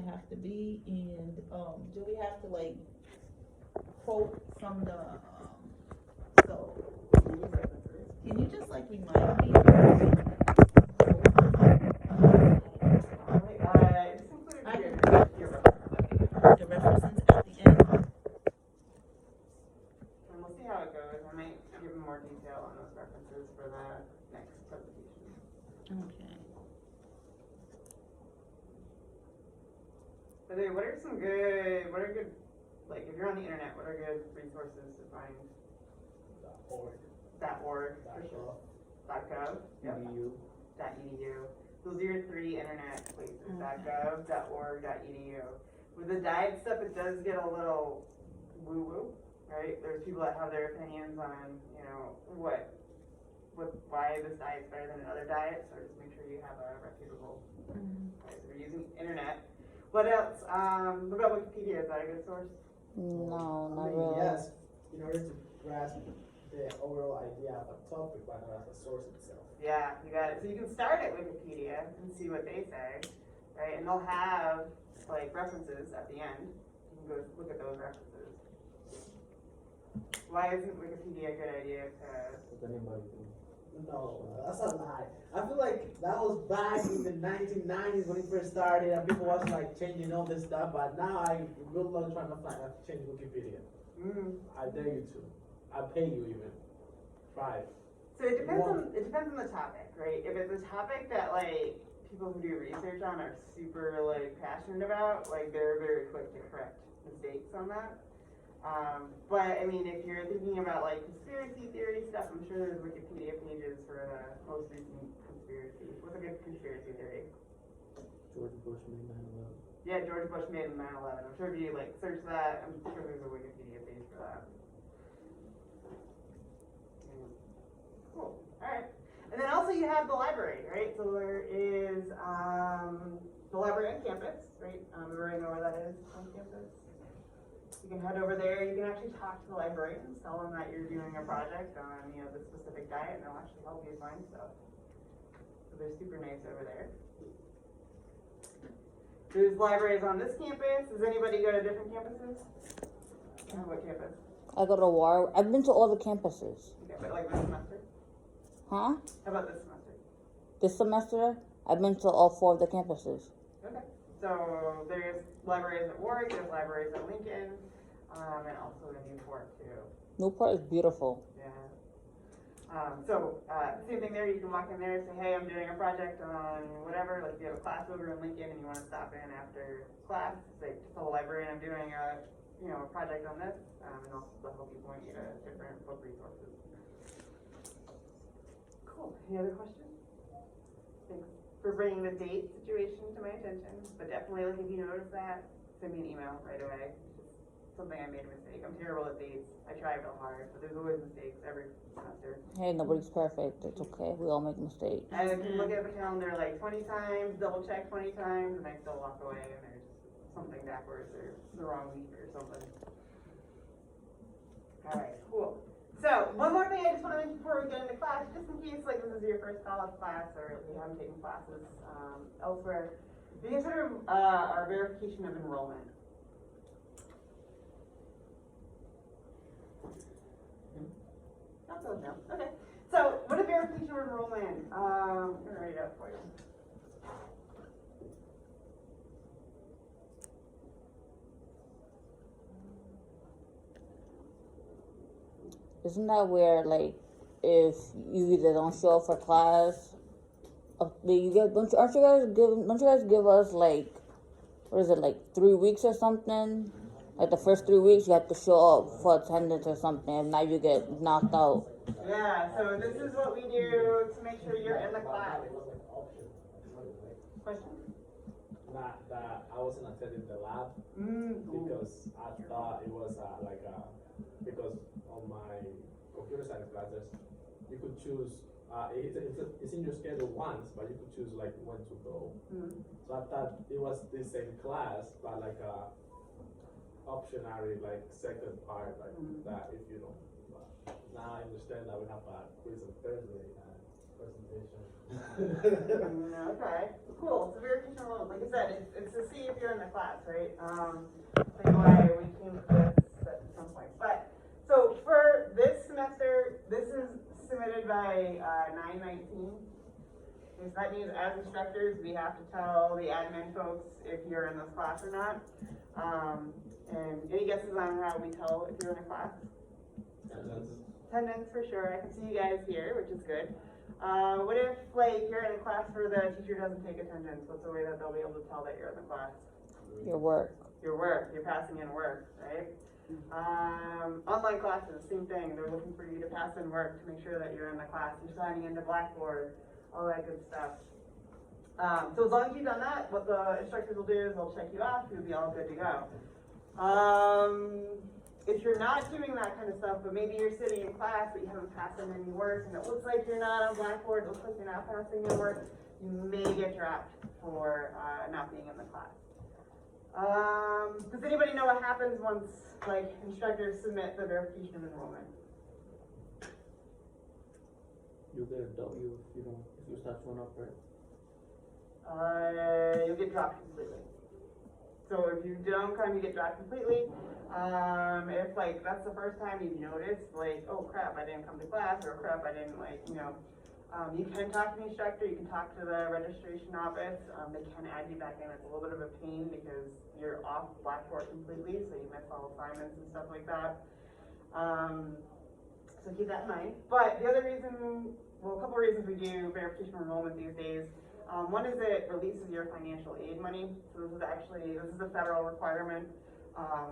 it have to be, and, do we have to like quote from the, so, can you just like remind me? I can, the references at the end. And we'll see how it goes. I might give more detail on those references for the next presentation. Okay. By the way, what are good, like if you're on the internet, what are good resources to find? .org. .org, for sure. .gov. Yep. .edu. .edu. Those are your three internet places. .gov, .org, .edu. With the diet stuff, it does get a little woo-woo, right? There's people that have their opinions on, you know, why this diet's better than another diet. So just make sure you have a reputable. Right, so we're using internet. What else? What about Wikipedia? Is that a good source? No, not I mean, really. yes, in order to grasp the overall idea of a topic, but not as a source itself. Yeah, you got it. So you can start at Wikipedia and see what they say, right? And they'll have like references at the end. You can go look at those references. Why isn't Wikipedia a good idea to? Does anybody think? No, that's a lie. I feel like that was back in the 1990s when it first started, and people was like changing all this stuff. But now I good luck trying to change Wikipedia. I dare you to. I pay you even. Try it. So it depends on the topic, right? If it's a topic that like people who do research on are super like passionate about, like they're very quick to correct mistakes on that. But I mean, if you're thinking about like conspiracy theory stuff, I'm sure there's Wikipedia pages for the most recent conspiracy. What's a good conspiracy theory? George Bush made 9/11. Yeah, George Bush made in 9/11. I'm sure if you like search that, I'm sure there's a Wikipedia page for that. Cool. All right. And then also you have the library, right? So there is the library on campus, right? Everybody know where that is on campus? You can head over there. You can actually talk to the librarians, tell them that you're doing a project on, you know, the specific diet, and they'll actually help you find stuff. So they're super nice over there. There's libraries on this campus. Does anybody go to different campuses? What campus? I go to War. I've been to all the campuses. Okay, but like this semester? Huh? How about this semester? This semester, I've been to all 4 of the campuses. Okay. So there's libraries at Warwick, there's libraries at Lincoln, and also in Newport too. Newport is beautiful. Yeah. Same thing there. You can walk in there and say, hey, I'm doing a project on whatever. Like if you have a class over in Lincoln and you want to stop in after class, say, tell the librarian I'm doing a project on this, and they'll help you point you to different book resources. Cool. Any other questions? Thanks for bringing the date situation to my attention. But definitely, like, if you notice that, send me an email right away. It's something I made a mistake. I'm terrible at dates. I try real hard, but there's always mistakes every semester. Hey, nobody's perfect. It's okay. We all make mistakes. I can look at the calendar like 20 times, double check 20 times, and I still walk away and there's something backwards or the wrong week or something. All right, cool. So one more thing I just want to mention before we get into class, just in case like this is your first college class or if you haven't taken classes elsewhere, you consider our verification of enrollment. Not so no. Okay. So what is verification of enrollment? I'm gonna write it out for you. Isn't that where, like, if you either don't show up for class, don't you guys give us like, what is it, like 3 weeks or something? Like the first 3 weeks you have to show up for attendance or something, and now you get knocked out. Yeah, so this is what we do to make sure you're in the class. Question? Not that I wasn't attending the lab because I thought it was because on my computer science classes you could choose it's in your schedule once, but you could choose like when to go. So I thought it was the same class, but like a optionary like second part like that if you don't. Now I understand that we have a quiz on Thursday and presentation. Okay, cool. So verification enrollment, like I said, it's to see if you're the class, right? That's why we came to this at some point. But, so for this semester, this is submitted by 9/19. So that means as instructors, we have to tell the admin folks if you're in this class or not. And any guesses on how we tell if you're in a class? Attendance for sure. I can see you guys here, which is good. What if like you're in a class where the teacher doesn't take attendance? What's the way that they'll be able to tell that you're in the class? Your work. Your work. You're passing in work, right? Online classes, same thing. They're looking for you to pass in work to make sure that you're in the class. You're signing into Blackboard, all that good stuff. So as long as you've done that, what the instructors will do is they'll check you off. You'll be all good to go. If you're not doing that kind of stuff, but maybe you're sitting in class but you haven't passed in any work and it looks like you're not on Blackboard, it looks like you're not passing your work, you may get dropped for not being in the class. Does anybody know what happens once like instructors submit the verification of enrollment? You get a W if you start showing up, right? You'll get dropped completely. So if you don't come, you get dropped completely. If like that's the first time you've noticed, like, oh crap, I didn't come to class, or crap, I didn't you can talk to the instructor, you can talk to the registration office. They can add you back in. It's a little bit of a pain because you're off Blackboard completely, so you miss all assignments and stuff like that. So keep that in mind. But the other reason, well, a couple of reasons we do verification of enrollment these days. One is it releases your financial aid money. So this is a federal requirement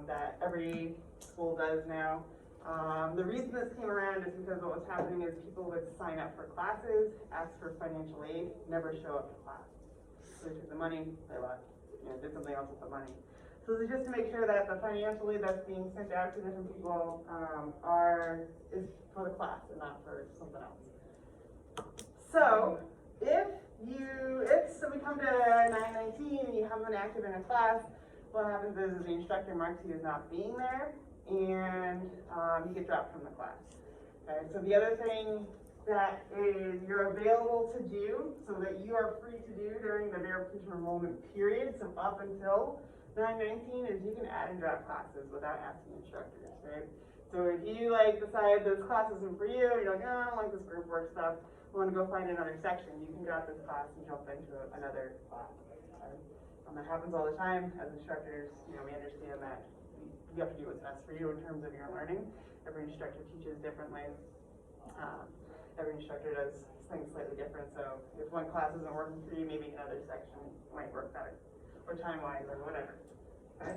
that every school does now. The reason this came around is because what was happening is people would sign up for classes, ask for financial aid, never show up to class. So they took the money, they left, did something else with the money. So this is just to make sure that the financial aid that's being sent out to different people is for the class and not for something else. So if we come to 9/19 and you haven't been active in a class, what happens is the instructor marks you as not being there, and you get dropped from the class. Okay, so the other thing that is you're available to do, so that you are free to do during the verification enrollment period, so up until 9/19, is you can add and drop classes without asking instructors, right? So if you decide this class isn't for you, you're like, oh, I don't like this group work stuff, I want to go find another section, you can drop this class and jump into another class. Okay? That happens all the time. As instructors, we understand that you have to do what's best for you in terms of your learning. Every instructor teaches differently. Every instructor does things slightly different, so if one class isn't working for you, maybe another section might work better, or time-wise, or whatever. Okay?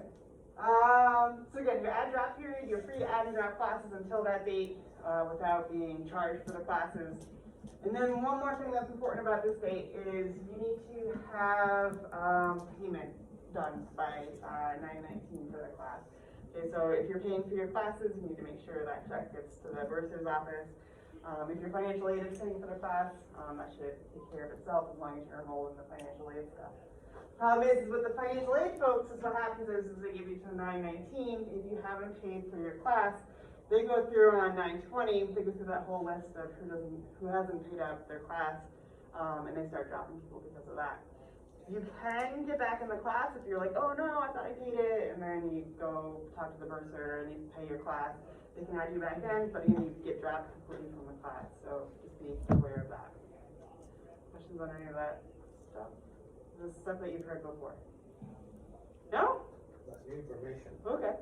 So again, your add drop period, you're free to add and drop classes until that date without being charged for the classes. And then one more thing that's important about this date is you need to have payment done by 9/19 for the class. Okay, so if you're paying for your classes, you need to make sure that check gets to the bursar's office. If your financial aid is paying for the class, that should take care of itself as long as you're enrolled in the financial aid stuff. Problem is with the financial aid folks, is what happens is they give you to 9/19. If you haven't paid for your class, they go through on 9/20, they go through that whole list of who hasn't paid out their class, and they start dropping people because of that. You can get back in the class if you're like, oh no, I thought I paid it, and then you go talk to the bursar and you pay your class. They can add you back in, but again, you get dropped completely from the class, so just be aware of that. Questions on any of that stuff? This is stuff that you've heard before. No? That's new information. Okay.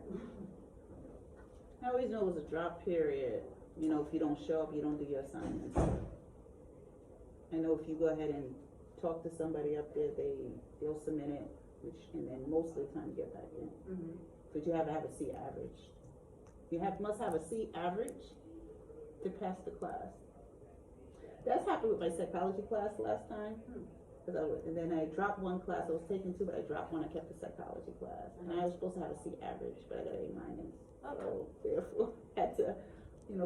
I always know it was a drop period. If you don't show up, you don't do your assignments. I know if you go ahead and talk to somebody up there, they'll submit it, and then most of the time you get back in. Mm-hmm. But you have to have a C average. You must have a C average to pass the class. That's happened with my psychology class last time. And then I dropped one class. I was taking two, but I dropped one. I kept the psychology class, and I was supposed to have a C average, but I got A minus. So therefore, had to,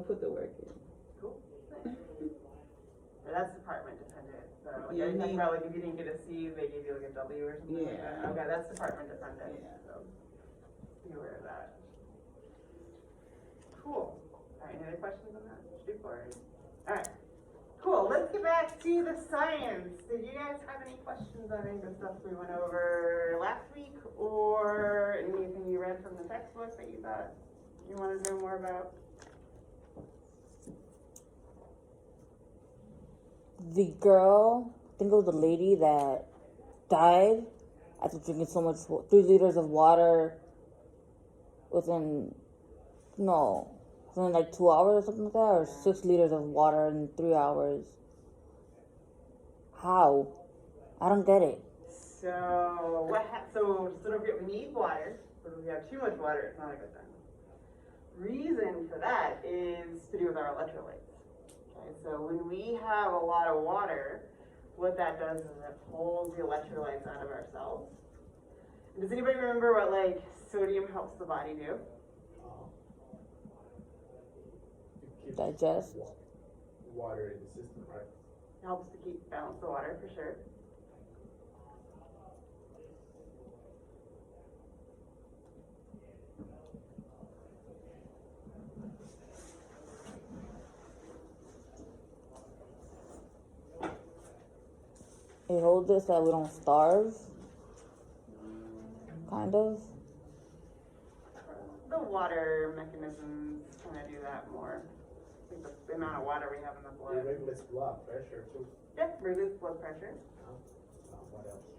put the work in. Cool. That's department dependent. So Yeah, you're talking about if you didn't get a C, they gave you a W or something like Yeah. that. Okay, that's department dependent. Yeah. So be aware of that. Cool. All right, any other questions on that? Straightforward. All right. Cool. Let's get back to the science. Did you guys have any questions on any of the stuff we went over last week or book that you thought you wanted to know more about? The girl, I think it was the lady that died after drinking so much, 3 liters of water within like 2 hours or something like that, or 6 liters of water in 3 hours. How? I don't get it. So so if we need water, but if we have too much water, it's not a good thing. Reason for that is to do with our electrolytes. Okay, so when we have a lot of water, what that does is it pulls the electrolytes out of our cells. Does anybody remember what like sodium helps the body do? It keeps Digest. water in the system, right? It helps to keep balance the water for sure. It holds us so that we don't starve. Kind of. The water mechanisms kind of do that more. I think the amount of water we have in the It blood. regulates blood pressure too. Yep, reduces blood pressure. What else?